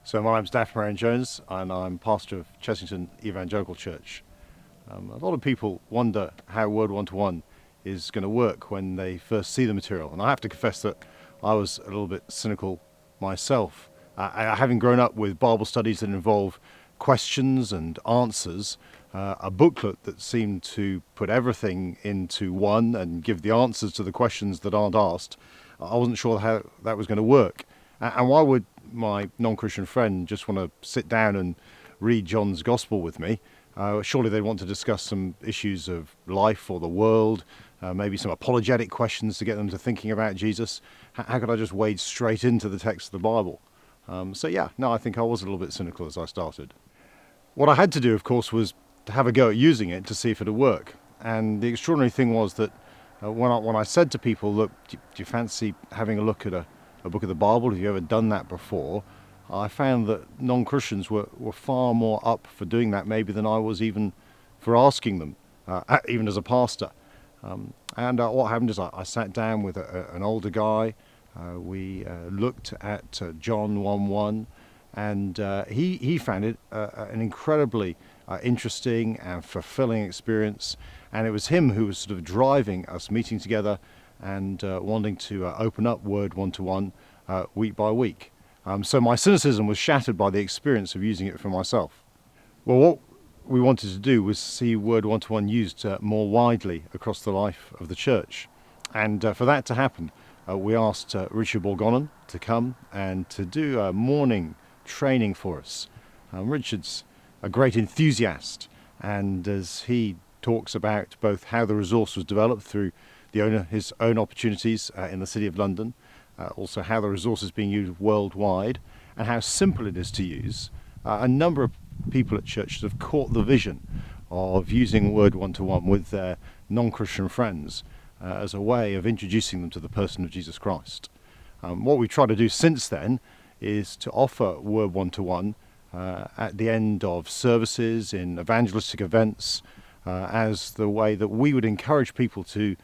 So my name's Daf Meirion-Jones and I'm pastor of Chessington Evangelical Church. A lot of people wonder how Word One-to-One is going to work when they first see the material, and I have to confess that I was a little bit cynical myself. Having grown up with Bible studies that involve questions and answers, a booklet that seemed to put everything into one and give the answers to the questions that aren't asked, I wasn't sure how that was going to work. And why would my non-Christian friend just want to sit down and read John's Gospel with me? Surely they want to discuss some issues of life or the world, maybe some apologetic questions to get them to thinking about Jesus. How could I just wade straight into the text of the Bible? I think I was a little bit cynical as I started. What I had to do, of course, was to have a go at using it to see if it would work. And the extraordinary thing was that when I said to people, look, do you fancy having a look at a book of the Bible? Have you ever done that before? I found that non-Christians were far more up for doing that maybe than I was even for asking them, even as a pastor. What happened is I sat down with an older guy. We looked at John 1:1, and he found it an incredibly interesting and fulfilling experience. And it was him who was sort of driving us meeting together and wanting to open up Word One-to-One week by week. So my cynicism was shattered by the experience of using it for myself. Well, what we wanted to do was see Word One-to-One used more widely across the life of the church. And for that to happen, we asked Richard Borgonon to come and to do a morning training for us. Richard's a great enthusiast, and as he talks about both how the resource was developed through his own opportunities in the City of London, also how the resource is being used worldwide, and how simple it is to use. A number of people at churches have caught the vision of using Word One-to-One with their non-Christian friends as a way of introducing them to the person of Jesus Christ. What we've tried to do since then is to offer Word One-to-One at the end of services, in evangelistic events, as the way that we would encourage people to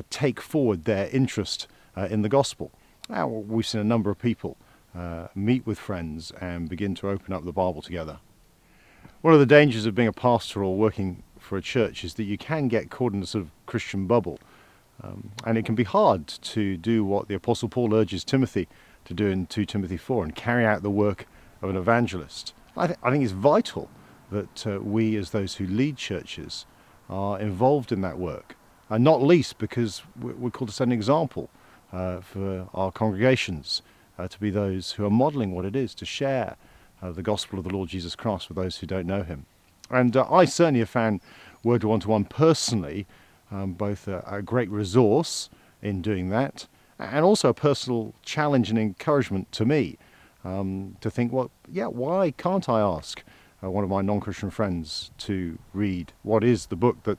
take forward their interest in the gospel. Now, we've seen a number of people meet with friends and begin to open up the Bible together. One of the dangers of being a pastor or working for a church is that you can get caught in a sort of Christian bubble. And it can be hard to do what the Apostle Paul urges Timothy to do in 2 Timothy 4 and carry out the work of an evangelist. I think it's vital that we, as those who lead churches, are involved in that work. And not least because we're called to set an example for our congregations, to be those who are modelling what it is to share the gospel of the Lord Jesus Christ with those who don't know him. And I certainly have found Word One-to-One personally both a great resource in doing that, and also a personal challenge and encouragement to me to think, why can't I ask one of my non-Christian friends to read what is the book that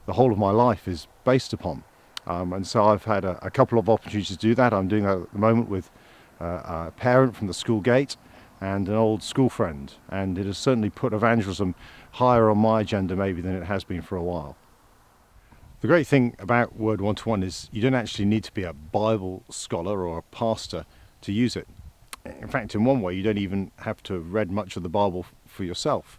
the whole of my life is based upon? And so I've had a couple of opportunities to do that. I'm doing that at the moment with a parent from the school gate and an old school friend, and it has certainly put evangelism higher on my agenda maybe than it has been for a while. The great thing about Word One-to-One is you don't actually need to be a Bible scholar or a pastor to use it. In fact, in one way, you don't even have to have read much of the Bible for yourself,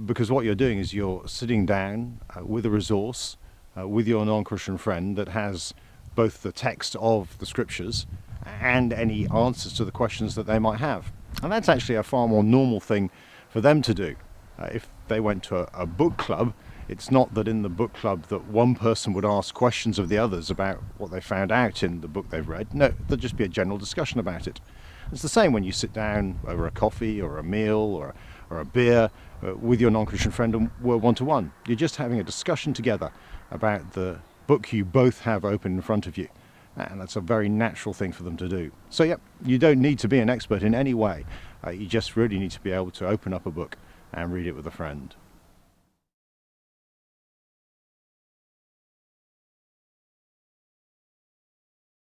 because what you're doing is you're sitting down with a resource, with your non-Christian friend that has both the text of the scriptures and any answers to the questions that they might have. And that's actually a far more normal thing for them to do. If they went to a book club, it's not that in the book club that one person would ask questions of the others about what they found out in the book they've read. No, there'll just be a general discussion about it. It's the same when you sit down over a coffee or a meal or a beer with your non-Christian friend and Word One-to-One. You're just having a discussion together about the book you both have open in front of you. And that's a very natural thing for them to do. So, you don't need to be an expert in any way. You just really need to be able to open up a book and read it with a friend.